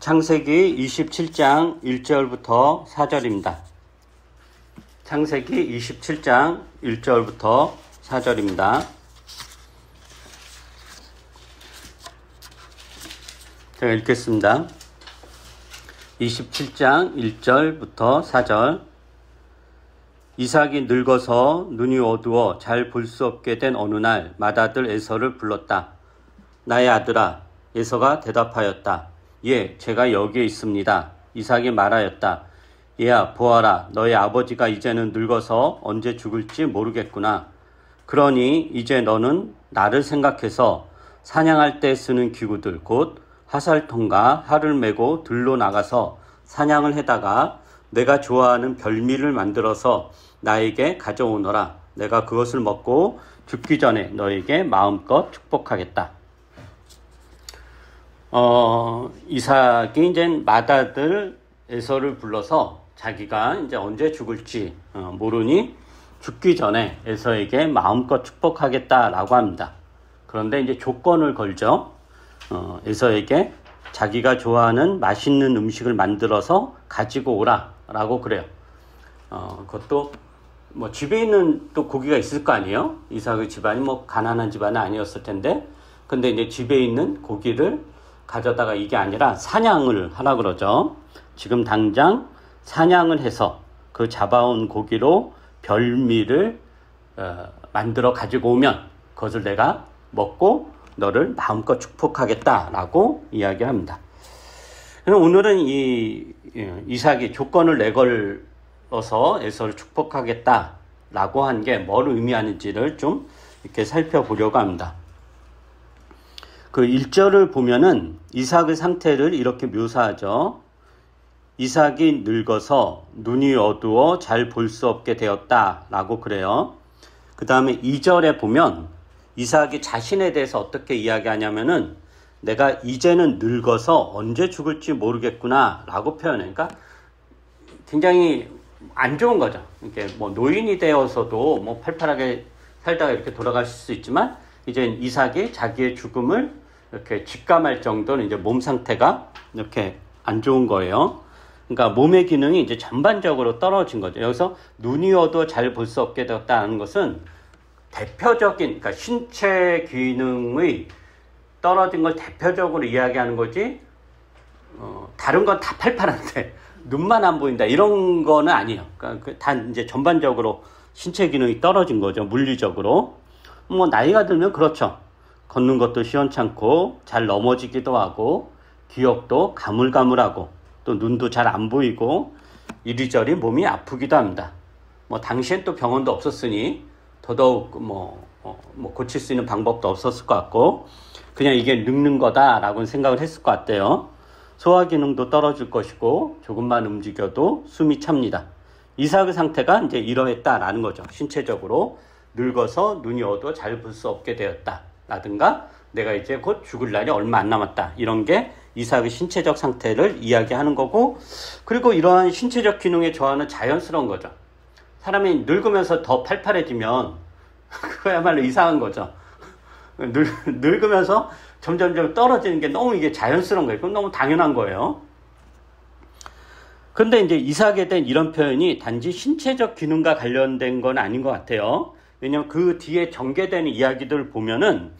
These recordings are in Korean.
창세기 27장 1절부터 4절입니다. 창세기 27장 1절부터 4절입니다. 제가 읽겠습니다. 27장 1절부터 4절. 이삭이 늙어서 눈이 어두워 잘 볼 수 없게 된 어느 날 맏아들 에서를 불렀다. 나의 아들아. 에서가 대답하였다. 예, 제가 여기에 있습니다. 이삭이 말하였다. 얘야, 보아라. 너의 아버지가 이제는 늙어서 언제 죽을지 모르겠구나. 그러니 이제 너는 나를 생각해서 사냥할 때 쓰는 기구들, 곧 화살통과 활을 메고 들로 나가서 사냥을 해다가 내가 좋아하는 별미를 만들어서 나에게 가져오너라. 내가 그것을 먹고 죽기 전에 너에게 마음껏 축복하겠다. 이삭이 이제 맏아들 에서를 불러서 자기가 이제 언제 죽을지 모르니 죽기 전에 에서에게 마음껏 축복하겠다라고 합니다. 그런데 이제 조건을 걸죠. 에서에게 자기가 좋아하는 맛있는 음식을 만들어서 가지고 오라라고 그래요. 그것도 뭐 집에 있는 또 고기가 있을 거 아니에요? 이삭의 집안이 뭐 가난한 집안은 아니었을 텐데, 근데 이제 집에 있는 고기를 가져다가 이게 아니라 사냥을 하라 그러죠. 지금 당장 사냥을 해서 그 잡아온 고기로 별미를 만들어 가지고 오면 그것을 내가 먹고 너를 마음껏 축복하겠다라고 이야기합니다. 오늘은 이삭이 조건을 내걸어서 에서를 축복하겠다라고 한 게 뭘 의미하는지를 좀 이렇게 살펴보려고 합니다. 그 1절을 보면은 이삭의 상태를 이렇게 묘사하죠. 이삭이 늙어서 눈이 어두워 잘 볼 수 없게 되었다라고 그래요. 그 다음에 2절에 보면 이삭이 자신에 대해서 어떻게 이야기하냐면은 내가 이제는 늙어서 언제 죽을지 모르겠구나 라고 표현해. 그러니까 굉장히 안 좋은 거죠. 이렇게 뭐 노인이 되어서도 뭐 팔팔하게 살다가 이렇게 돌아가실 수 있지만 이제 이삭이 자기의 죽음을 이렇게 직감할 정도는 이제 몸 상태가 이렇게 안 좋은 거예요. 그러니까 몸의 기능이 이제 전반적으로 떨어진 거죠. 여기서 눈이 어두워 잘 볼 수 없게 되었다는 것은 대표적인, 그러니까 신체 기능의 떨어진 걸 대표적으로 이야기하는 거지, 다른 건 다 팔팔한데 눈만 안 보인다 이런 거는 아니에요. 그러니까 단 이제 전반적으로 신체 기능이 떨어진 거죠. 물리적으로. 뭐 나이가 들면 그렇죠. 걷는 것도 시원찮고 잘 넘어지기도 하고 기억도 가물가물하고 또 눈도 잘 안 보이고 이리저리 몸이 아프기도 합니다. 뭐 당시엔 또 병원도 없었으니 더더욱 뭐 고칠 수 있는 방법도 없었을 것 같고 그냥 이게 늙는 거다라고 생각을 했을 것 같아요. 소화 기능도 떨어질 것이고 조금만 움직여도 숨이 찹니다. 이삭의 상태가 이제 이러했다라는 거죠. 신체적으로 늙어서 눈이 어두워 잘 볼 수 없게 되었다 라든가 내가 이제 곧 죽을 날이 얼마 안 남았다, 이런 게 이삭의 신체적 상태를 이야기하는 거고, 그리고 이러한 신체적 기능에 저하는 자연스러운 거죠. 사람이 늙으면서 더 팔팔해지면 그거야말로 이상한 거죠. 늙으면서 점점점 떨어지는 게 너무 이게 자연스러운 거예요. 그건 너무 당연한 거예요. 근데 이제 이삭에 대한 이런 표현이 단지 신체적 기능과 관련된 건 아닌 것 같아요. 왜냐면 그 뒤에 전개되는 이야기들을 보면은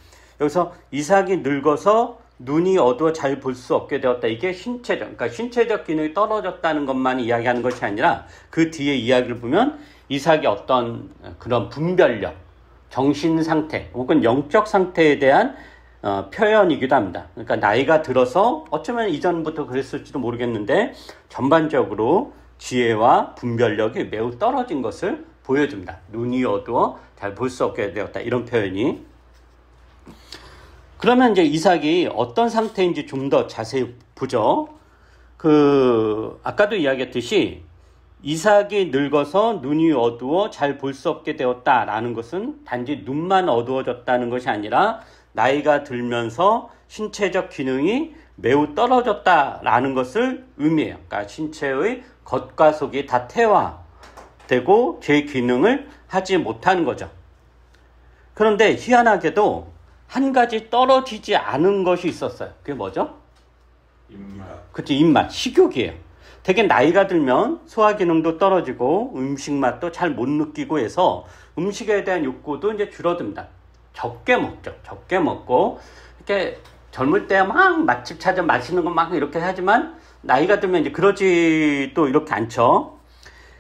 여기서 이삭이 늙어서 눈이 어두워 잘 볼 수 없게 되었다. 이게 신체적, 그러니까 신체적 기능이 떨어졌다는 것만 이야기하는 것이 아니라 그 뒤에 이야기를 보면 이삭이 어떤 그런 분별력, 정신 상태 혹은 영적 상태에 대한 표현이기도 합니다. 그러니까 나이가 들어서 어쩌면 이전부터 그랬을지도 모르겠는데 전반적으로 지혜와 분별력이 매우 떨어진 것을 보여줍니다. 눈이 어두워 잘 볼 수 없게 되었다, 이런 표현이. 그러면 이제 이삭이 어떤 상태인지 좀 더 자세히 보죠. 아까도 이야기했듯이 이삭이 늙어서 눈이 어두워 잘 볼 수 없게 되었다라는 것은 단지 눈만 어두워졌다는 것이 아니라 나이가 들면서 신체적 기능이 매우 떨어졌다라는 것을 의미해요. 그러니까 신체의 겉과 속이 다 퇴화되고 제 기능을 하지 못하는 거죠. 그런데 희한하게도 한 가지 떨어지지 않은 것이 있었어요. 그게 뭐죠? 그치, 입맛, 식욕이에요. 되게 나이가 들면 소화 기능도 떨어지고 음식 맛도 잘 못 느끼고 해서 음식에 대한 욕구도 이제 줄어듭니다. 적게 먹죠. 적게 먹고 이렇게 젊을 때 막 맛집 찾아 맛있는 거 막 이렇게 하지만 나이가 들면 이제 그러지도 이렇게 않죠.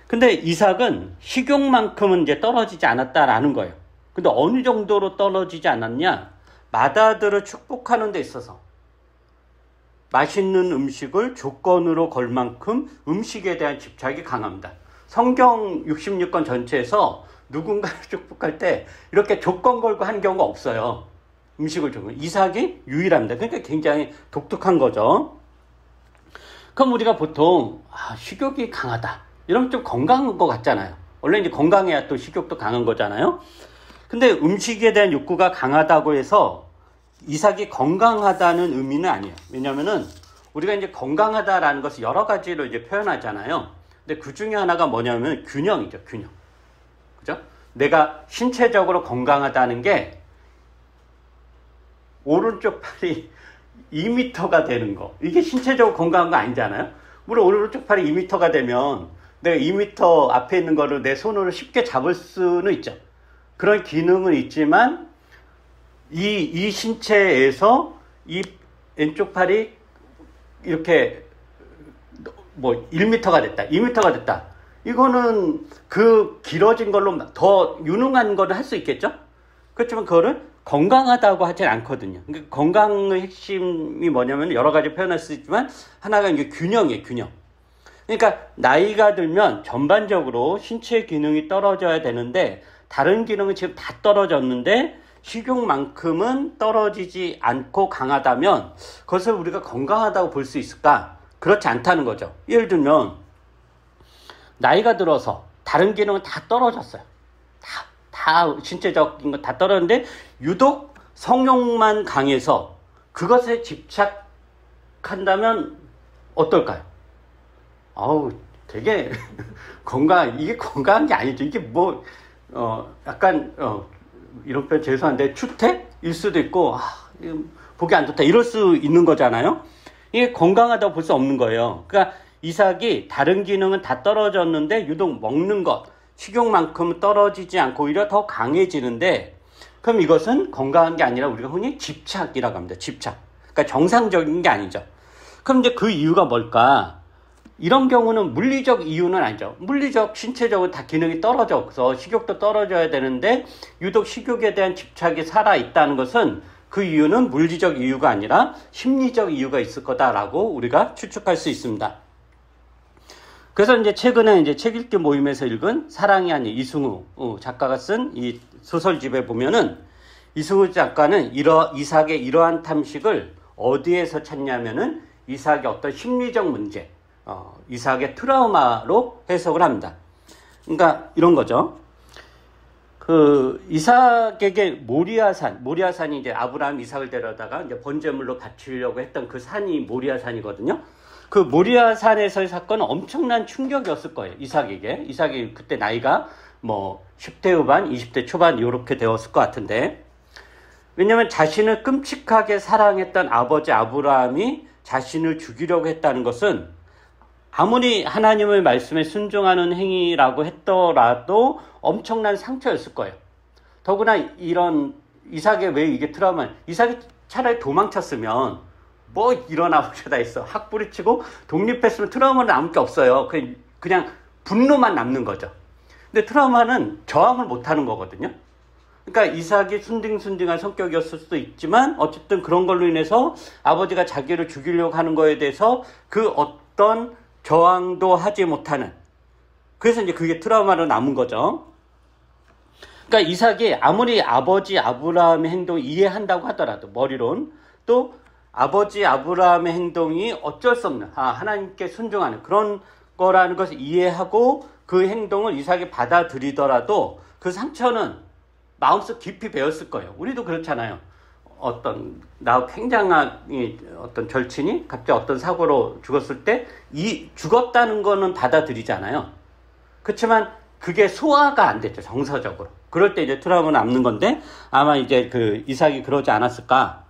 근데 이삭은 식욕만큼은 이제 떨어지지 않았다라는 거예요. 근데 어느 정도로 떨어지지 않았냐? 마다들을 축복하는 데 있어서 맛있는 음식을 조건으로 걸 만큼 음식에 대한 집착이 강합니다. 성경 66권 전체에서 누군가를 축복할 때 이렇게 조건 걸고 한 경우가 없어요. 음식을 주고. 이삭이 유일합니다. 그러니까 굉장히 독특한 거죠. 그럼 우리가 보통 식욕이 강하다 이러면 좀 건강한 것 같잖아요. 원래 이제 건강해야 또 식욕도 강한 거잖아요. 근데 음식에 대한 욕구가 강하다고 해서 이삭이 건강하다는 의미는 아니에요. 왜냐면은 우리가 이제 건강하다라는 것을 여러 가지로 이제 표현하잖아요. 근데 그 중에 하나가 뭐냐면 균형이죠. 균형. 그죠? 내가 신체적으로 건강하다는 게 오른쪽 팔이 2m가 되는 거. 이게 신체적으로 건강한 거 아니잖아요. 물론 오른쪽 팔이 2m가 되면 내가 2m 앞에 있는 거를 내 손으로 쉽게 잡을 수는 있죠. 그런 기능은 있지만 이 신체에서 이 왼쪽 팔이 이렇게 뭐 1m가 됐다, 2m가 됐다. 이거는 그 길어진 걸로 더 유능한 거를 할 수 있겠죠? 그렇지만 그거를 건강하다고 하진 않거든요. 그러니까 건강의 핵심이 뭐냐면 여러 가지 표현할 수 있지만 하나가 이게 균형이에요, 균형. 그러니까 나이가 들면 전반적으로 신체 기능이 떨어져야 되는데 다른 기능은 지금 다 떨어졌는데 식욕만큼은 떨어지지 않고 강하다면 그것을 우리가 건강하다고 볼 수 있을까? 그렇지 않다는 거죠. 예를 들면 나이가 들어서 다른 기능은 다 떨어졌어요. 다 신체적인 거 다 떨어졌는데 유독 성욕만 강해서 그것에 집착한다면 어떨까요? 되게 이게 건강한 게 아니죠. 이게 뭐 약간 이런 표현 죄송한데 추태일 수도 있고 보기 안 좋다 이럴 수 있는 거잖아요. 이게 건강하다고 볼 수 없는 거예요. 그러니까 이삭이 다른 기능은 다 떨어졌는데 유독 먹는 것, 식욕만큼 떨어지지 않고 오히려 더 강해지는데 그럼 이것은 건강한 게 아니라 우리가 흔히 집착이라고 합니다. 집착. 그러니까 정상적인 게 아니죠. 그럼 이제 그 이유가 뭘까? 이런 경우는 물리적 이유는 아니죠. 물리적, 신체적으로 다 기능이 떨어져서 식욕도 떨어져야 되는데 유독 식욕에 대한 집착이 살아있다는 것은 그 이유는 물리적 이유가 아니라 심리적 이유가 있을 거다라고 우리가 추측할 수 있습니다. 그래서 이제 최근에 이제 책 읽기 모임에서 읽은 사랑이 아닌 이승우 작가가 쓴 이 소설집에 보면은 이승우 작가는 이삭의 이러한 탐식을 어디에서 찾냐면은 이삭의 어떤 심리적 문제, 이삭의 트라우마로 해석을 합니다. 그러니까 이런 거죠. 그 이삭에게 모리아산이 이제 아브라함 이삭을 데려다가 이제 번제물로 바치려고 했던 그 산이 모리아산이거든요. 그 모리아산에서의 사건은 엄청난 충격이었을 거예요. 이삭이 그때 나이가 뭐 10대 후반, 20대 초반 이렇게 되었을 것 같은데, 왜냐하면 자신을 끔찍하게 사랑했던 아버지 아브라함이 자신을 죽이려고 했다는 것은 아무리 하나님의 말씀에 순종하는 행위라고 했더라도 엄청난 상처였을 거예요. 더구나 이런 이삭의 왜 이게 트라우마, 이삭이 차라리 도망쳤으면 뭐 일어나고 저다 있어. 확 뿌리치고 독립했으면 트라우마는 남을 게 없어요. 그냥 분노만 남는 거죠. 근데 트라우마는 저항을 못하는 거거든요. 그러니까 이삭이 순딩순딩한 성격이었을 수도 있지만 어쨌든 그런 걸로 인해서 아버지가 자기를 죽이려고 하는 거에 대해서 그 어떤 저항도 하지 못하는, 그래서 이제 그게 트라우마로 남은 거죠. 그러니까 이삭이 아무리 아버지 아브라함의 행동을 이해한다고 하더라도 머리론 또 아버지 아브라함의 행동이 어쩔 수 없는 하나님께 순종하는 그런 거라는 것을 이해하고 그 행동을 이삭이 받아들이더라도 그 상처는 마음속 깊이 배었을 거예요. 우리도 그렇잖아요. 나 굉장한 어떤 절친이 갑자기 어떤 사고로 죽었을 때 죽었다는 거는 받아들이잖아요. 그렇지만 그게 소화가 안 됐죠, 정서적으로. 그럴 때 이제 트라우마는 남는 건데 아마 이제 그 이삭이 그러지 않았을까.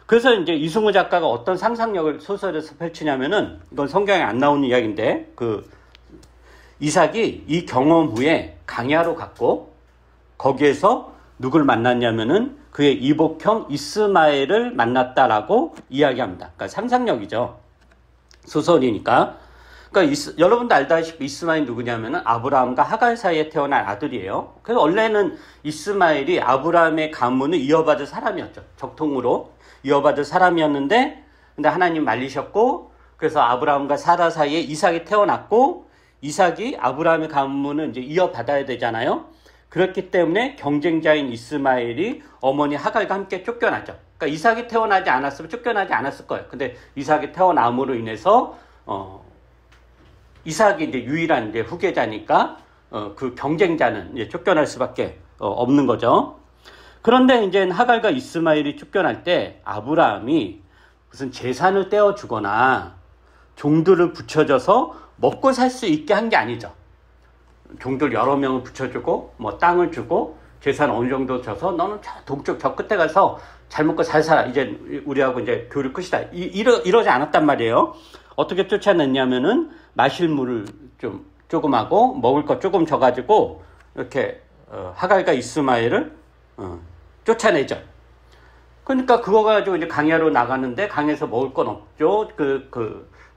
그래서 이제 이승우 작가가 어떤 상상력을 소설에서 펼치냐면은, 이건 성경에 안 나오는 이야기인데, 이삭이 이 경험 후에 강야로 갔고, 거기에서 누굴 만났냐면은 그의 이복형 이스마엘을 만났다라고 이야기합니다. 그러니까 상상력이죠. 소설이니까. 그러니까 여러분도 알다시피 이스마엘 누구냐면은 아브라함과 하갈 사이에 태어난 아들이에요. 그래서 원래는 이스마엘이 아브라함의 가문을 이어받을 사람이었죠. 적통으로 이어받을 사람이었는데, 근데 하나님 말리셨고, 그래서 아브라함과 사라 사이에 이삭이 태어났고, 이삭이 아브라함의 가문을 이제 이어받아야 되잖아요. 그렇기 때문에 경쟁자인 이스마엘이 어머니 하갈과 함께 쫓겨나죠. 그러니까 이삭이 태어나지 않았으면 쫓겨나지 않았을 거예요. 근데 이삭이 태어남으로 인해서 이삭이 이제 유일한 이제 후계자니까 그 경쟁자는 이제 쫓겨날 수밖에 없는 거죠. 그런데 이제 하갈과 이스마엘이 쫓겨날 때 아브라함이 무슨 재산을 떼어주거나 종들을 붙여줘서 먹고 살 수 있게 한 게 아니죠. 종들 여러 명을 붙여주고 뭐 땅을 주고 재산 어느 정도 줘서 너는 저 동쪽 저 끝에 가서 잘 먹고 잘 살아. 이제 우리하고 이제 교류 끝이다. 이러지 않았단 말이에요. 어떻게 쫓아냈냐면은 마실 물을 좀 조금하고 먹을 것 조금 줘가지고 이렇게 하갈과 이스마엘을 쫓아내죠. 그러니까 그거 가지고 이제 강야로 나가는데 강에서 먹을 건 없죠.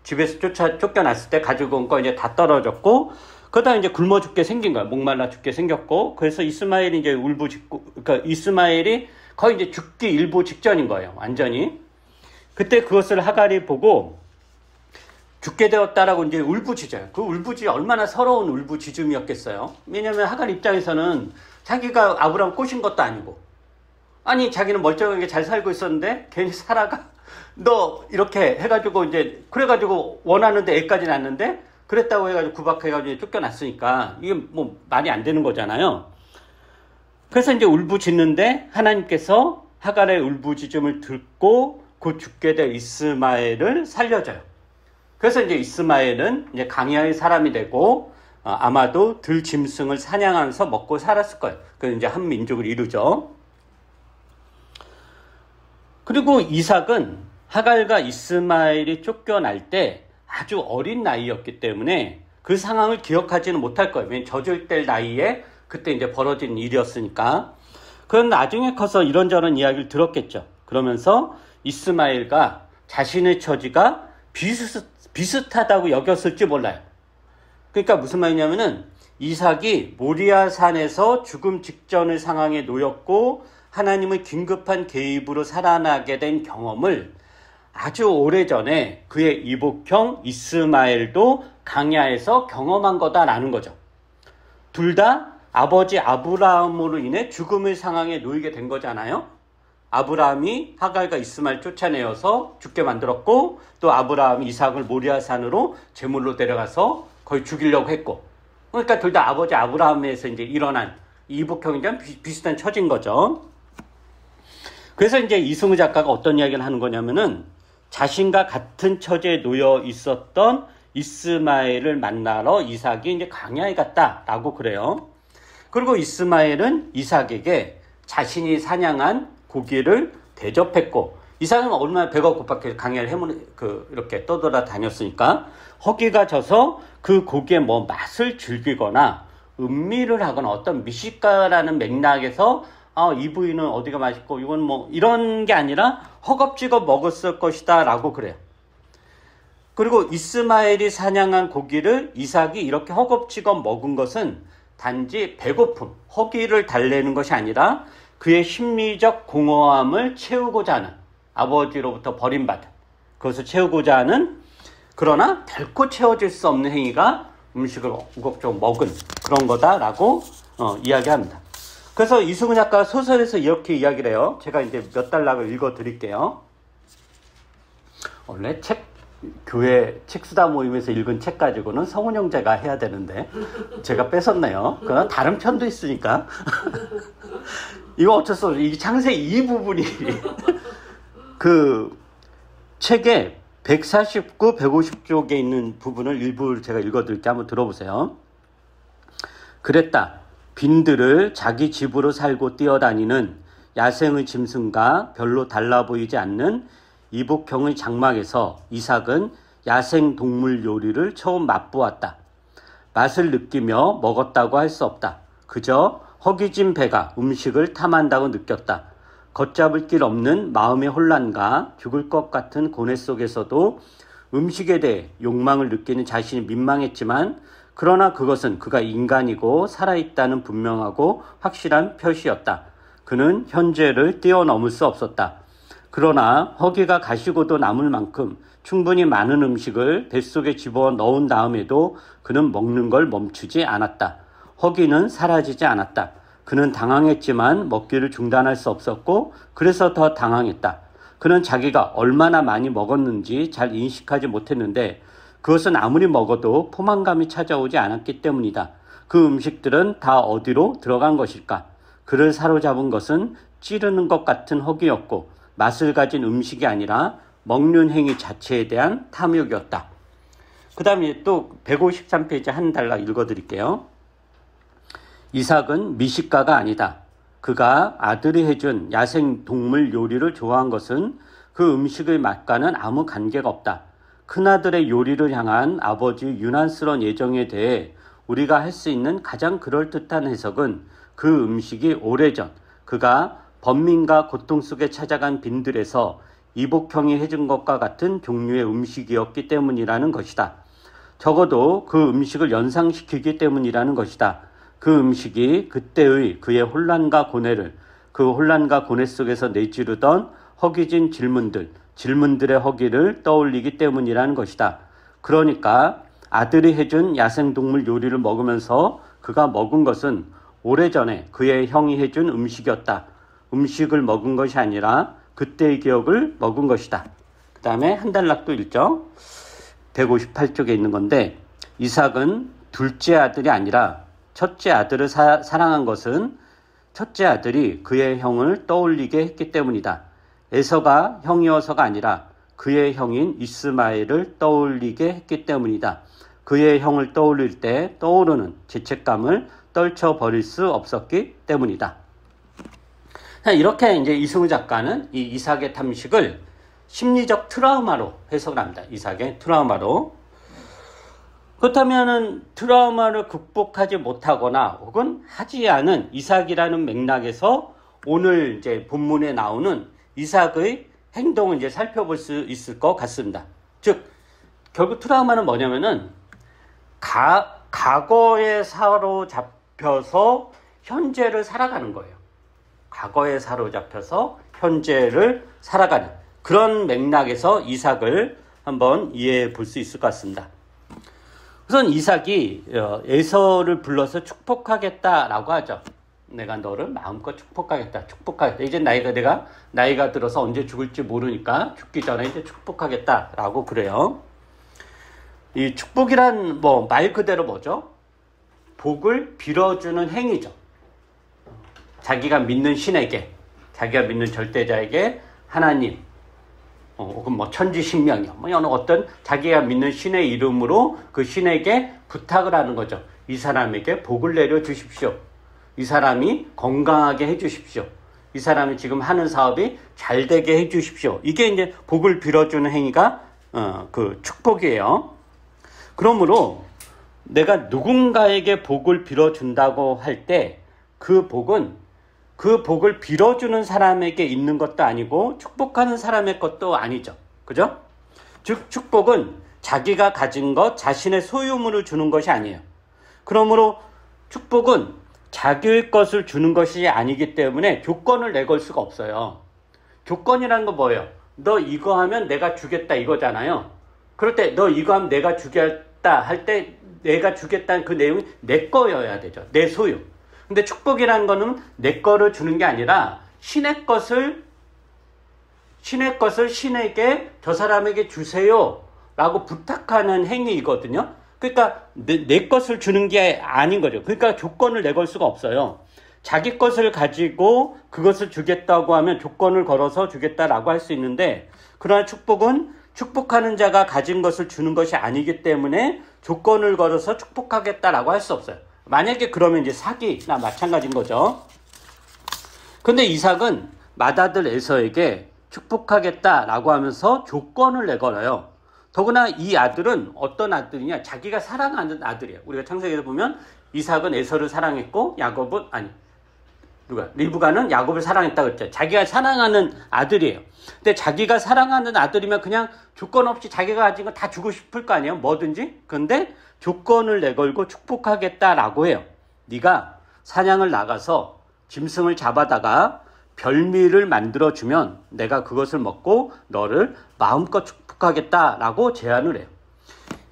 집에서 쫓겨났을 때 가지고 온 거 이제 다 떨어졌고, 그러다 이제 굶어 죽게 생긴 거야. 목말라 죽게 생겼고, 그래서 이스마엘이 이제 그러니까 이스마엘이 거의 이제 죽기 일보 직전인 거예요. 완전히. 그때 그것을 하갈이 보고 죽게 되었다라고 이제 울부짖어요. 그 울부짖이 얼마나 서러운 울부짖음이었겠어요. 왜냐면 하갈 입장에서는 자기가 아브라함 꼬신 것도 아니고, 아니 자기는 멀쩡하게 잘 살고 있었는데 괜히 사라가 너 이렇게 해가지고 이제 그래가지고 원하는데 애까지 낳는데 그랬다고 해가지고 구박해가지고 쫓겨났으니까 이게 뭐 말이 안 되는 거잖아요. 그래서 이제 울부짖는데 하나님께서 하갈의 울부짖음을 듣고 곧 죽게 될 이스마엘을 살려줘요. 그래서 이제 이스마엘은 이제 강야의 사람이 되고 아마도 들짐승을 사냥하면서 먹고 살았을 거예요. 그래서 이제 한 민족을 이루죠. 그리고 이삭은 하갈과 이스마엘이 쫓겨날 때 아주 어린 나이였기 때문에 그 상황을 기억하지는 못할 거예요. 왜냐면 젖을 뗄 나이에 그때 이제 벌어진 일이었으니까. 그건 나중에 커서 이런저런 이야기를 들었겠죠. 그러면서 이스마엘과 자신의 처지가 비슷하다고 여겼을지 몰라요. 그러니까 무슨 말이냐면은 이삭이 모리아 산에서 죽음 직전의 상황에 놓였고 하나님의 긴급한 개입으로 살아나게 된 경험을 아주 오래전에 그의 이복형 이스마엘도 강야에서 경험한 거다라는 거죠. 둘 다 아버지 아브라함으로 인해 죽음의 상황에 놓이게 된 거잖아요. 아브라함이 하갈과 이스마엘 쫓아내어서 죽게 만들었고, 또 아브라함이 이삭을 모리아산으로 제물로 데려가서 거의 죽이려고 했고, 그러니까 둘 다 아버지 아브라함에서 이제 일어난 이복형이랑 비슷한 처진 거죠. 그래서 이제 이승우 작가가 어떤 이야기를 하는 거냐면은 자신과 같은 처지에 놓여 있었던 이스마엘을 만나러 이삭이 이제 강야에 갔다라고 그래요. 그리고 이스마엘은 이삭에게 자신이 사냥한 고기를 대접했고, 이삭은 얼마나 배가 고팠게 강야를 이렇게 떠돌아 다녔으니까 허기가 져서 그 고기의 뭐 맛을 즐기거나 음미를 하거나 어떤 미식가라는 맥락에서 이 부위는 어디가 맛있고 이건 뭐 이런 게 아니라 허겁지겁 먹었을 것이다 라고 그래요. 그리고 이스마엘이 사냥한 고기를 이삭이 이렇게 허겁지겁 먹은 것은 단지 배고픔, 허기를 달래는 것이 아니라 그의 심리적 공허함을 채우고자 하는, 아버지로부터 버림받은 그것을 채우고자 하는, 그러나 결코 채워질 수 없는 행위가 음식을 우걱조걱 먹은 그런 거다라고 이야기합니다. 그래서 이승우 작가 소설에서 이렇게 이야기를 해요. 제가 이제 몇 단락을 읽어 드릴게요. 원래 교회 책수다 모임에서 읽은 책 가지고는 성훈 형제가 해야 되는데 제가 뺏었네요. 그건 다른 편도 있으니까. 이거 어쩔 수 없어요. 이 창세기 이 부분이 그 책에 149, 150쪽에 있는 부분을 일부를 제가 읽어 드릴게요. 한번 들어보세요. 그랬다. 빈들을 자기 집으로 살고 뛰어다니는 야생의 짐승과 별로 달라 보이지 않는 이복형의 장막에서 이삭은 야생 동물 요리를 처음 맛보았다. 맛을 느끼며 먹었다고 할 수 없다. 그저 허기진 배가 음식을 탐한다고 느꼈다. 걷잡을 길 없는 마음의 혼란과 죽을 것 같은 고뇌 속에서도 음식에 대해 욕망을 느끼는 자신이 민망했지만 그러나 그것은 그가 인간이고 살아있다는 분명하고 확실한 표시였다. 그는 현재를 뛰어넘을 수 없었다. 그러나 허기가 가시고도 남을 만큼 충분히 많은 음식을 뱃속에 집어넣은 다음에도 그는 먹는 걸 멈추지 않았다. 허기는 사라지지 않았다. 그는 당황했지만 먹기를 중단할 수 없었고 그래서 더 당황했다. 그는 자기가 얼마나 많이 먹었는지 잘 인식하지 못했는데 그것은 아무리 먹어도 포만감이 찾아오지 않았기 때문이다. 그 음식들은 다 어디로 들어간 것일까? 그를 사로잡은 것은 찌르는 것 같은 허기였고 맛을 가진 음식이 아니라 먹는 행위 자체에 대한 탐욕이었다. 그 다음에 또 153페이지 한 달락 읽어드릴게요. 이삭은 미식가가 아니다. 그가 아들이 해준 야생 동물 요리를 좋아한 것은 그 음식의 맛과는 아무 관계가 없다. 큰아들의 요리를 향한 아버지의 유난스러운 애정에 대해 우리가 할 수 있는 가장 그럴듯한 해석은 그 음식이 오래전 그가 번민과 고통 속에 찾아간 빈들에서 이복형이 해준 것과 같은 종류의 음식이었기 때문이라는 것이다. 적어도 그 음식을 연상시키기 때문이라는 것이다. 그 음식이 그때의 그의 혼란과 고뇌를 그 혼란과 고뇌 속에서 내지르던 허기진 질문들의 허기를 떠올리기 때문이라는 것이다. 그러니까 아들이 해준 야생동물 요리를 먹으면서 그가 먹은 것은 오래전에 그의 형이 해준 음식이었다. 음식을 먹은 것이 아니라 그때의 기억을 먹은 것이다. 그 다음에 한 달락도 읽죠. 158쪽에 있는 건데 이삭은 둘째 아들이 아니라 첫째 아들을 사랑한 것은 첫째 아들이 그의 형을 떠올리게 했기 때문이다. 에서가 형이어서가 아니라 그의 형인 이스마엘을 떠올리게 했기 때문이다. 그의 형을 떠올릴 때 떠오르는 죄책감을 떨쳐버릴 수 없었기 때문이다. 이렇게 이제 이승우 작가는 이 이삭의 탐식을 심리적 트라우마로 해석을 합니다. 이삭의 트라우마로. 그렇다면은 트라우마를 극복하지 못하거나 혹은 하지 않은 이삭이라는 맥락에서 오늘 이제 본문에 나오는 이삭의 행동을 이제 살펴볼 수 있을 것 같습니다. 즉, 결국 트라우마는 뭐냐면은 과거에 사로잡혀서 현재를 살아가는 거예요. 과거에 사로잡혀서 현재를 살아가는 그런 맥락에서 이삭을 한번 이해해 볼 수 있을 것 같습니다. 우선 이삭이 에서를 불러서 축복하겠다라고 하죠. 내가 너를 마음껏 축복하겠다. 이제 내가 나이가 들어서 언제 죽을지 모르니까 죽기 전에 이제 축복하겠다라고 그래요. 이 축복이란 말 그대로 뭐죠? 복을 빌어주는 행위죠. 자기가 믿는 신에게, 자기가 믿는 절대자에게 하나님, 혹은 천지신명이요. 어떤 자기가 믿는 신의 이름으로 그 신에게 부탁을 하는 거죠. 이 사람에게 복을 내려 주십시오. 이 사람이 건강하게 해 주십시오. 이 사람이 지금 하는 사업이 잘 되게 해 주십시오. 이게 이제 복을 빌어주는 행위가 그 축복이에요. 그러므로 내가 누군가에게 복을 빌어준다고 할 때 그 복을 빌어주는 사람에게 있는 것도 아니고 축복하는 사람의 것도 아니죠. 그죠? 즉 축복은 자기가 가진 것, 자신의 소유물을 주는 것이 아니에요. 그러므로 축복은 자기의 것을 주는 것이 아니기 때문에 조건을 내걸 수가 없어요. 조건이라는 건 뭐예요? 너 이거 하면 내가 주겠다 이거잖아요. 그럴 때 너 이거 하면 내가 주겠다 할 때 내가 주겠다는 그 내용이 내 거여야 되죠. 내 소유. 근데 축복이라는 거는 내 거를 주는 게 아니라 신의 것을 신에게 저 사람에게 주세요 라고 부탁하는 행위이거든요. 그러니까 내 것을 주는 게 아닌 거죠. 그러니까 조건을 내걸 수가 없어요. 자기 것을 가지고 그것을 주겠다고 하면 조건을 걸어서 주겠다라고 할 수 있는데, 그러나 축복은 축복하는 자가 가진 것을 주는 것이 아니기 때문에 조건을 걸어서 축복하겠다라고 할 수 없어요. 만약에 그러면 이제 사기나 마찬가지인 거죠. 근데 이삭은 맏아들 에서에게 축복하겠다라고 하면서 조건을 내걸어요. 더구나 이 아들은 어떤 아들이냐? 자기가 사랑하는 아들이에요. 우리가 창세기에서 보면 이삭은 에서를 사랑했고 리브가는 야곱을 사랑했다고 그랬죠. 자기가 사랑하는 아들이에요. 근데 자기가 사랑하는 아들이면 그냥 조건 없이 자기가 가진 거 다 주고 싶을 거 아니에요. 뭐든지. 그런데 조건을 내걸고 축복하겠다라고 해요. 네가 사냥을 나가서 짐승을 잡아다가 별미를 만들어주면 내가 그것을 먹고 너를 마음껏 축복하겠다라고 제안을 해요.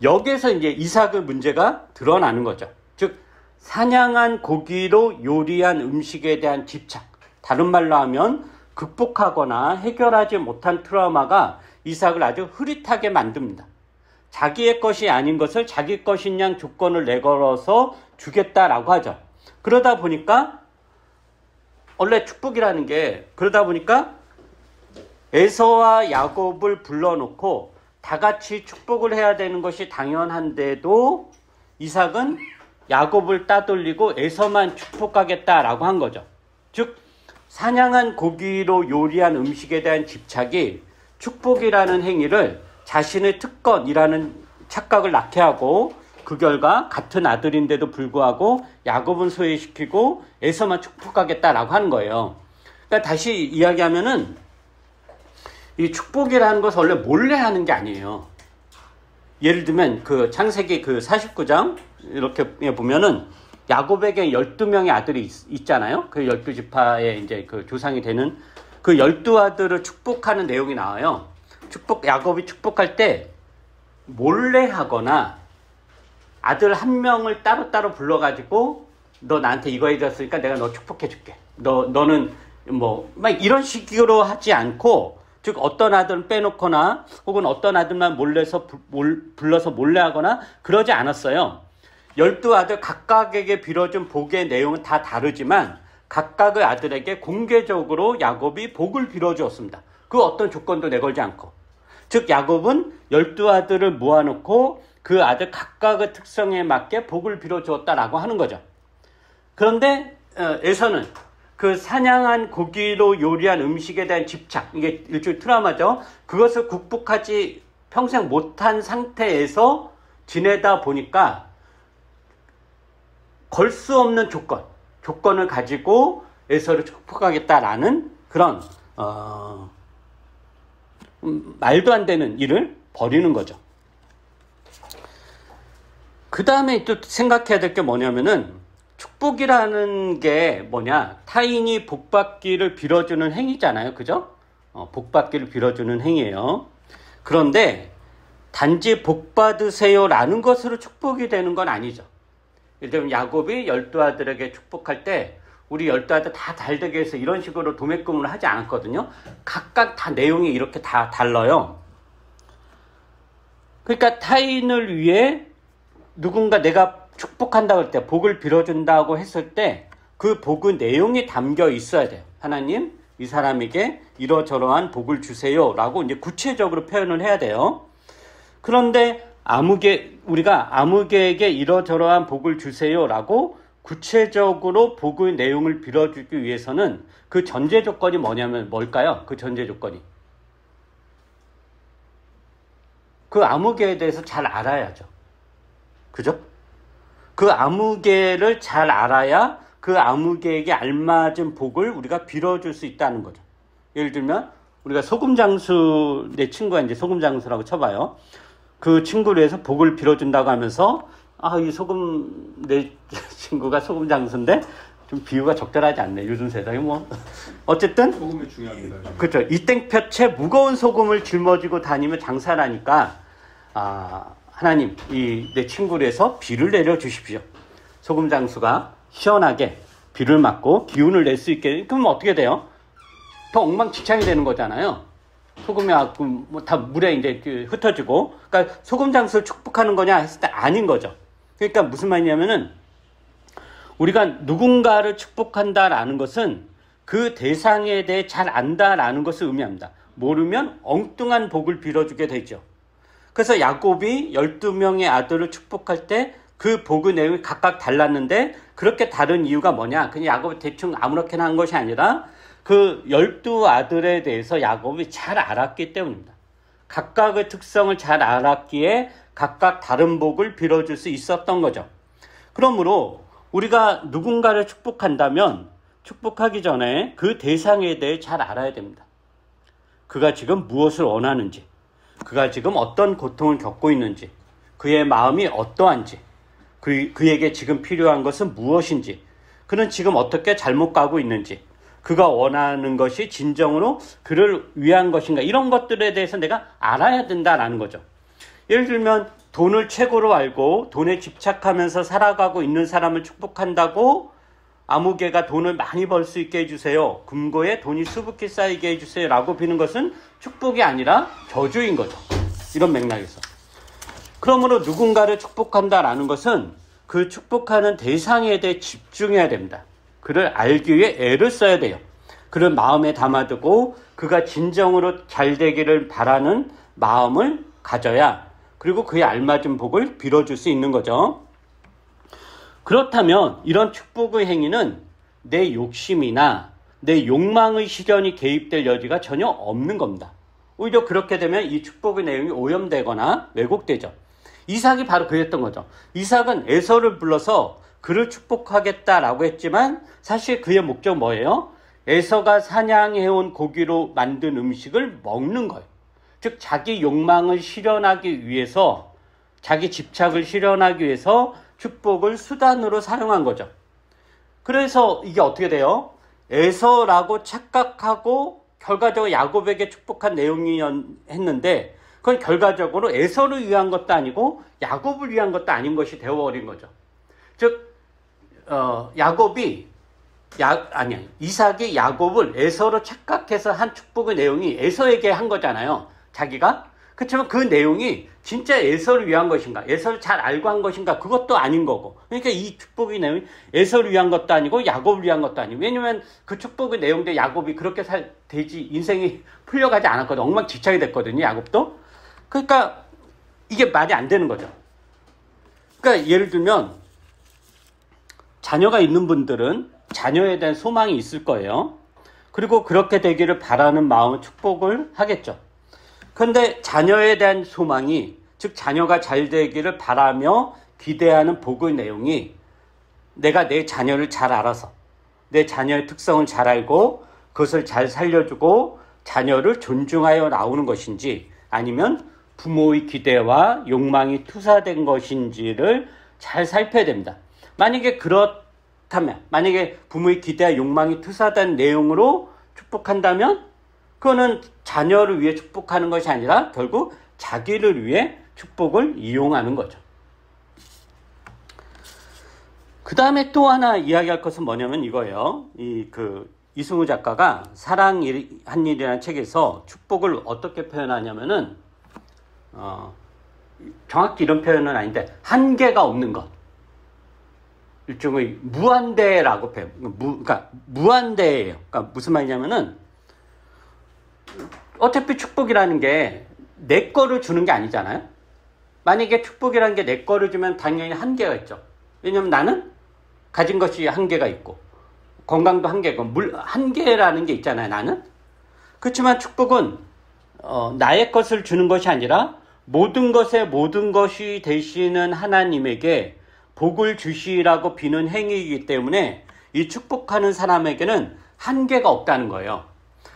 여기에서 이제 이삭의 문제가 드러나는 거죠. 즉 사냥한 고기로 요리한 음식에 대한 집착, 다른 말로 하면 극복하거나 해결하지 못한 트라우마가 이삭을 아주 흐릿하게 만듭니다. 자기의 것이 아닌 것을 자기 것인 양 조건을 내걸어서 주겠다라고 하죠. 그러다 보니까 원래 축복이라는 게 그러다 보니까 에서와 야곱을 불러놓고 다 같이 축복을 해야 되는 것이 당연한데도 이삭은 야곱을 따돌리고 에서만 축복하겠다라고 한 거죠. 즉 사냥한 고기로 요리한 음식에 대한 집착이 축복이라는 행위를 자신의 특권이라는 착각을 낳게 하고 그 결과 같은 아들인데도 불구하고 야곱은 소외시키고 에서만 축복하겠다라고 하는 거예요. 그러니까 다시 이야기하면은 이 축복이라는 것은 원래 몰래 하는 게 아니에요. 예를 들면 그 창세기 그 49장 이렇게 보면은 야곱에게 12명의 아들이 있잖아요. 그 12지파의 이제 그 조상이 되는 그 12아들을 축복하는 내용이 나와요. 야곱이 축복할 때 몰래 하거나 아들 한 명을 따로따로 불러가지고 너 나한테 이거 해줬으니까 내가 너 축복해줄게. 너는 뭐 막 이런 식으로 하지 않고 즉 어떤 아들은 빼놓거나 혹은 어떤 아들만 불러서 몰래 하거나 그러지 않았어요. 12아들 각각에게 빌어준 복의 내용은 다 다르지만 각각의 아들에게 공개적으로 야곱이 복을 빌어주었습니다. 그 어떤 조건도 내걸지 않고. 즉 야곱은 12아들을 모아놓고 그 아들 각각의 특성에 맞게 복을 빌어주었다라고 하는 거죠. 그런데 에서는 그 사냥한 고기로 요리한 음식에 대한 집착, 이게 일종의 트라우마죠. 그것을 극복하지 평생 못한 상태에서 지내다 보니까 걸 수 없는 조건을 가지고 에서를 축복하겠다라는 그런 말도 안 되는 일을 벌이는 거죠. 그 다음에 또 생각해야 될 게 뭐냐면은 축복이라는 게 뭐냐, 타인이 복받기를 빌어주는 행위잖아요. 그죠? 복받기를 빌어주는 행위예요. 그런데 단지 복받으세요라는 것으로 축복이 되는 건 아니죠. 예를 들면 야곱이 12아들에게 축복할 때 우리 12아들 다 잘되게 해서 이런 식으로 도매금을 하지 않았거든요. 각각 다 내용이 이렇게 다 달라요. 그러니까 타인을 위해 누군가 내가 축복한다고 할 때 복을 빌어준다고 했을 때 그 복의 내용이 담겨 있어야 돼요. 하나님 이 사람에게 이러저러한 복을 주세요 라고 이제 구체적으로 표현을 해야 돼요. 그런데 우리가 아무개에게 이러저러한 복을 주세요 라고 구체적으로 복의 내용을 빌어주기 위해서는 그 전제 조건이 뭘까요? 그 전제 조건이 그 아무개에 대해서 잘 알아야죠. 그죠? 그 아무개를 잘 알아야 그 아무개에게 알맞은 복을 우리가 빌어줄 수 있다는 거죠. 예를 들면 우리가 소금장수, 내 친구가 이제 소금장수라고 쳐봐요. 그 친구를 위해서 복을 빌어준다고 하면서 이 내 친구가 소금장수인데 좀 비유가 적절하지 않네. 요즘 세상에 뭐 어쨌든 소금이 중요합니다. 그렇죠. 이 땡볕에 무거운 소금을 짊어지고 다니며 장사를 하니까 하나님 내 친구를 해서 비를 내려 주십시오. 소금 장수가 시원하게 비를 맞고 기운을 낼 수 있게. 그러면 어떻게 돼요? 더 엉망진창이 되는 거잖아요. 소금이 뭐 다 물에 이제 흩어지고. 그러니까 소금 장수를 축복하는 거냐 했을 때 아닌 거죠. 그러니까 무슨 말이냐면은 우리가 누군가를 축복한다라는 것은 그 대상에 대해 잘 안다라는 것을 의미합니다. 모르면 엉뚱한 복을 빌어주게 되죠. 그래서 야곱이 12명의 아들을 축복할 때 그 복의 내용이 각각 달랐는데 그렇게 다른 이유가 뭐냐? 그냥 야곱이 대충 아무렇게나 한 것이 아니라 그 12아들에 대해서 야곱이 잘 알았기 때문입니다. 각각의 특성을 잘 알았기에 각각 다른 복을 빌어줄 수 있었던 거죠. 그러므로 우리가 누군가를 축복한다면 축복하기 전에 그 대상에 대해 잘 알아야 됩니다. 그가 지금 무엇을 원하는지, 그가 지금 어떤 고통을 겪고 있는지, 그의 마음이 어떠한지, 그에게 지금 필요한 것은 무엇인지, 그는 지금 어떻게 잘못 가고 있는지, 그가 원하는 것이 진정으로 그를 위한 것인가, 이런 것들에 대해서 내가 알아야 된다라는 거죠. 예를 들면 돈을 최고로 알고 돈에 집착하면서 살아가고 있는 사람을 축복한다고 아무개가 돈을 많이 벌 수 있게 해주세요, 금고에 돈이 수북히 쌓이게 해주세요 라고 비는 것은 축복이 아니라 저주인 거죠. 이런 맥락에서. 그러므로 누군가를 축복한다라는 것은 그 축복하는 대상에 대해 집중해야 됩니다. 그를 알기 위해 애를 써야 돼요. 그를 마음에 담아두고 그가 진정으로 잘 되기를 바라는 마음을 가져야, 그리고 그에 알맞은 복을 빌어줄 수 있는 거죠. 그렇다면 이런 축복의 행위는 내 욕심이나 내 욕망의 실현이 개입될 여지가 전혀 없는 겁니다. 오히려 그렇게 되면 이 축복의 내용이 오염되거나 왜곡되죠. 이삭이 바로 그랬던 거죠. 이삭은 에서를 불러서 그를 축복하겠다라고 했지만 사실 그의 목적 뭐예요? 에서가 사냥해온 고기로 만든 음식을 먹는 거예요. 즉 자기 욕망을 실현하기 위해서, 자기 집착을 실현하기 위해서 축복을 수단으로 사용한 거죠. 그래서 이게 어떻게 돼요? 에서라고 착각하고 결과적으로 야곱에게 축복한 내용이었는데, 그건 결과적으로 에서를 위한 것도 아니고 야곱을 위한 것도 아닌 것이 되어버린 거죠. 즉 이삭이 야곱을 에서로 착각해서 한 축복의 내용이 에서에게 한 거잖아요, 자기가. 그렇지만 그 내용이 진짜 에서를 위한 것인가, 에서를 잘 알고 한 것인가, 그것도 아닌 거고. 그러니까 이 축복의 내용이 에서를 위한 것도 아니고 야곱을 위한 것도 아니고, 왜냐면 그 축복의 내용대 야곱이 그렇게 되지, 인생이 풀려가지 않았거든. 엉망진창이 됐거든요, 야곱도. 그러니까 이게 말이 안 되는 거죠. 그러니까 예를 들면 자녀가 있는 분들은 자녀에 대한 소망이 있을 거예요. 그리고 그렇게 되기를 바라는 마음은 축복을 하겠죠. 그런데 자녀에 대한 소망이, 즉 자녀가 잘 되기를 바라며 기대하는 복의 내용이 내가 내 자녀를 잘 알아서 내 자녀의 특성을 잘 알고 그것을 잘 살려주고 자녀를 존중하여 나오는 것인지, 아니면 부모의 기대와 욕망이 투사된 것인지를 잘 살펴야 됩니다. 만약에 그렇다면, 만약에 부모의 기대와 욕망이 투사된 내용으로 축복한다면 그거는 자녀를 위해 축복하는 것이 아니라 결국 자기를 위해 축복을 이용하는 거죠. 그 다음에 또 하나 이야기할 것은 뭐냐면 이거예요. 이승우 작가가 사랑한 일이라는 책에서 축복을 어떻게 표현하냐면은 정확히 이런 표현은 아닌데, 한계가 없는 것, 일종의 무한대라고 표현. 그러니까 무한대예요. 그러니까 무슨 말이냐면은 어차피 축복이라는 게 내 거를 주는 게 아니잖아요. 만약에 축복이라는 게 내 거를 주면 당연히 한계가 있죠. 왜냐면 나는 가진 것이 한계가 있고 건강도 한계고 한계라는 게 있잖아요, 나는. 그렇지만 축복은 나의 것을 주는 것이 아니라 모든 것의 모든 것이 되시는 하나님에게 복을 주시라고 비는 행위이기 때문에 이 축복하는 사람에게는 한계가 없다는 거예요.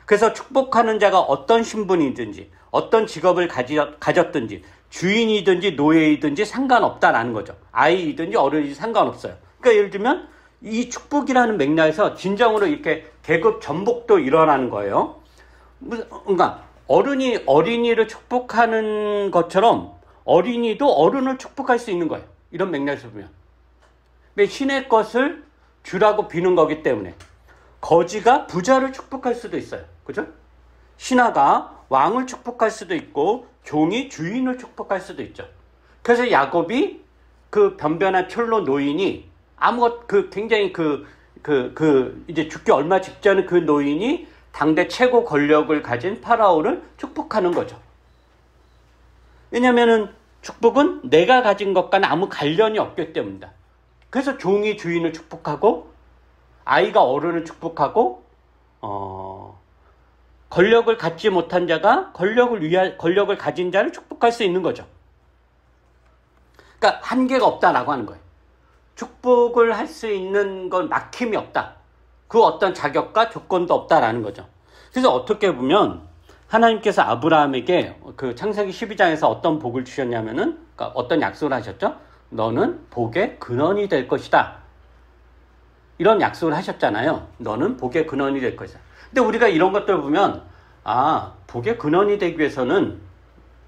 그래서 축복하는 자가 어떤 신분이든지 어떤 직업을 가졌든지 주인이든지 노예이든지 상관없다라는 거죠. 아이이든지 어른이든지 상관없어요. 그러니까 예를 들면 이 축복이라는 맥락에서 진정으로 이렇게 계급 전복도 일어나는 거예요. 그러니까 어른이 어린이를 축복하는 것처럼 어린이도 어른을 축복할 수 있는 거예요. 이런 맥락에서 보면. 신의 것을 주라고 비는 거기 때문에 거지가 부자를 축복할 수도 있어요. 그죠? 신하가 왕을 축복할 수도 있고 종이 주인을 축복할 수도 있죠. 그래서 야곱이 그 변변한 철로 노인이 굉장히 이제 죽기 얼마 직전에 그 노인이 당대 최고 권력을 가진 파라오를 축복하는 거죠. 왜냐면은 축복은 내가 가진 것과는 아무 관련이 없기 때문이다. 그래서 종이 주인을 축복하고 아이가 어른을 축복하고 권력을 갖지 못한 자가 권력을 가진 자를 축복할 수 있는 거죠. 그러니까 한계가 없다라고 하는 거예요. 축복을 할 수 있는 건 막힘이 없다. 그 어떤 자격과 조건도 없다라는 거죠. 그래서 어떻게 보면 하나님께서 아브라함에게 그 창세기 12장에서 어떤 복을 주셨냐면은, 그러니까 어떤 약속을 하셨죠? 너는 복의 근원이 될 것이다. 이런 약속을 하셨잖아요. 너는 복의 근원이 될 것이다. 근데 우리가 이런 것들을 보면, 복의 근원이 되기 위해서는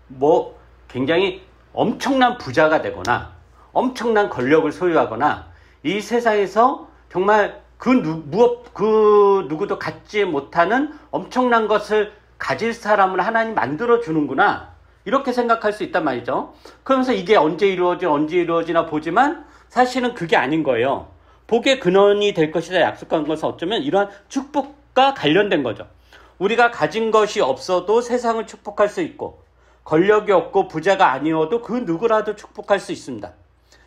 뭐 굉장히 엄청난 부자가 되거나 엄청난 권력을 소유하거나 이 세상에서 정말 그 누구도 갖지 못하는 엄청난 것을 가질 사람을 하나님 만들어 주는구나, 이렇게 생각할 수 있단 말이죠. 그러면서 이게 언제 이루어지나 보지만 사실은 그게 아닌 거예요. 복의 근원이 될 것이다 약속한 것은 어쩌면 이러한 축복과 관련된 거죠. 우리가 가진 것이 없어도 세상을 축복할 수 있고, 권력이 없고 부자가 아니어도 그 누구라도 축복할 수 있습니다.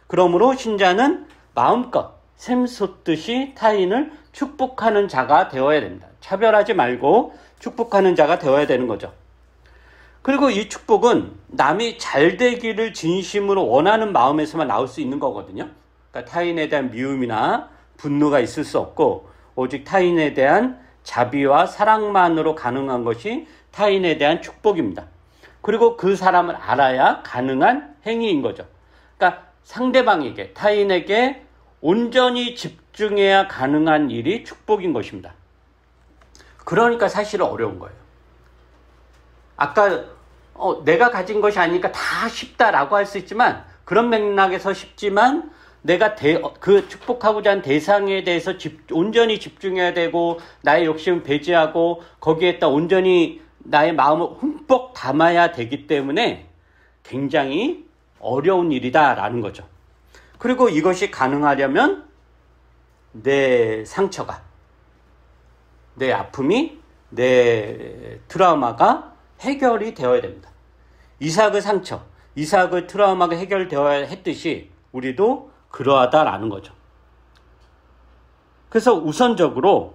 그러므로 신자는 마음껏 샘솟듯이 타인을 축복하는 자가 되어야 됩니다. 차별하지 말고 축복하는 자가 되어야 되는 거죠. 그리고 이 축복은 남이 잘 되기를 진심으로 원하는 마음에서만 나올 수 있는 거거든요. 그러니까 타인에 대한 미움이나 분노가 있을 수 없고, 오직 타인에 대한 자비와 사랑만으로 가능한 것이 타인에 대한 축복입니다. 그리고 그 사람을 알아야 가능한 행위인 거죠. 그러니까 상대방에게, 타인에게 온전히 집중해야 가능한 일이 축복인 것입니다. 그러니까 사실은 어려운 거예요. 아까 내가 가진 것이 아니니까 다 쉽다라고 할 수 있지만, 그런 맥락에서 쉽지만 내가 그 축복하고자 하는 대상에 대해서 온전히 집중해야 되고, 나의 욕심을 배제하고 거기에다 온전히 나의 마음을 흠뻑 담아야 되기 때문에 굉장히 어려운 일이다라는 거죠. 그리고 이것이 가능하려면 내 상처가, 내 아픔이, 내 트라우마가 해결이 되어야 됩니다. 이삭의 상처, 이삭의 트라우마가 해결되어야 했듯이 우리도 그러하다라는 거죠. 그래서 우선적으로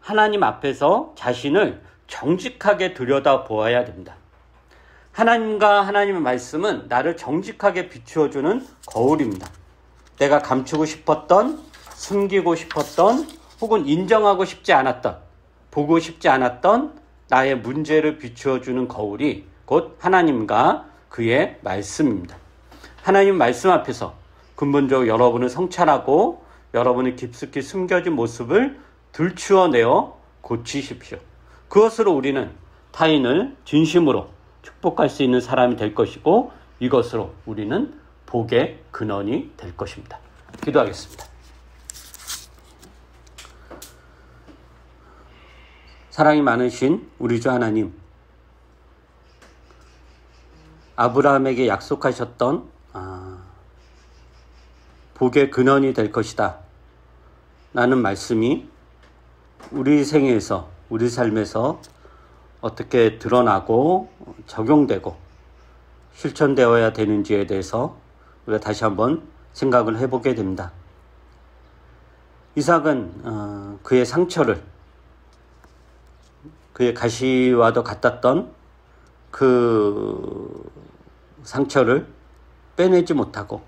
하나님 앞에서 자신을 정직하게 들여다보아야 됩니다. 하나님과 하나님의 말씀은 나를 정직하게 비추어주는 거울입니다. 내가 감추고 싶었던, 숨기고 싶었던, 혹은 인정하고 싶지 않았던, 보고 싶지 않았던 나의 문제를 비추어주는 거울이 곧 하나님과 그의 말씀입니다. 하나님 말씀 앞에서 근본적으로 여러분을 성찰하고 여러분의 깊숙이 숨겨진 모습을 들추어내어 고치십시오. 그것으로 우리는 타인을 진심으로 축복할 수 있는 사람이 될 것이고, 이것으로 우리는 복의 근원이 될 것입니다. 기도하겠습니다. 사랑이 많으신 우리 주 하나님, 아브라함에게 약속하셨던 복의 근원이 될 것이다 라는 말씀이 우리 생애에서, 우리 삶에서 어떻게 드러나고 적용되고 실천되어야 되는지에 대해서 우리가 다시 한번 생각을 해보게 됩니다. 이삭은 그의 상처를, 그의 가시와도 같았던 그 상처를 빼내지 못하고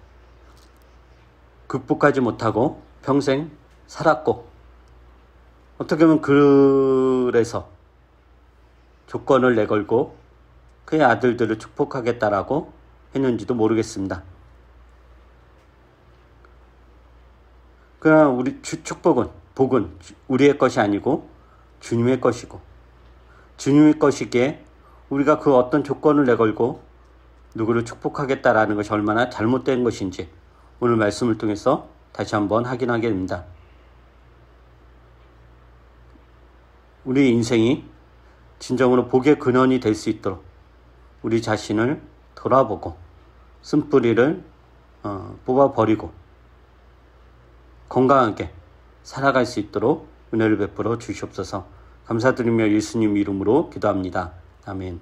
극복하지 못하고 평생 살았고, 어떻게 보면 그래서 조건을 내걸고 그의 아들들을 축복하겠다라고 했는지도 모르겠습니다. 그러나 우리 복은 우리의 것이 아니고 주님의 것이고, 주님의 것이기에 우리가 그 어떤 조건을 내걸고 누구를 축복하겠다라는 것이 얼마나 잘못된 것인지 오늘 말씀을 통해서 다시 한번 확인하게 됩니다. 우리 인생이 진정으로 복의 근원이 될 수 있도록 우리 자신을 돌아보고 쓴뿌리를 뽑아버리고 건강하게 살아갈 수 있도록 은혜를 베풀어 주시옵소서. 감사드리며 예수님 이름으로 기도합니다. 아멘.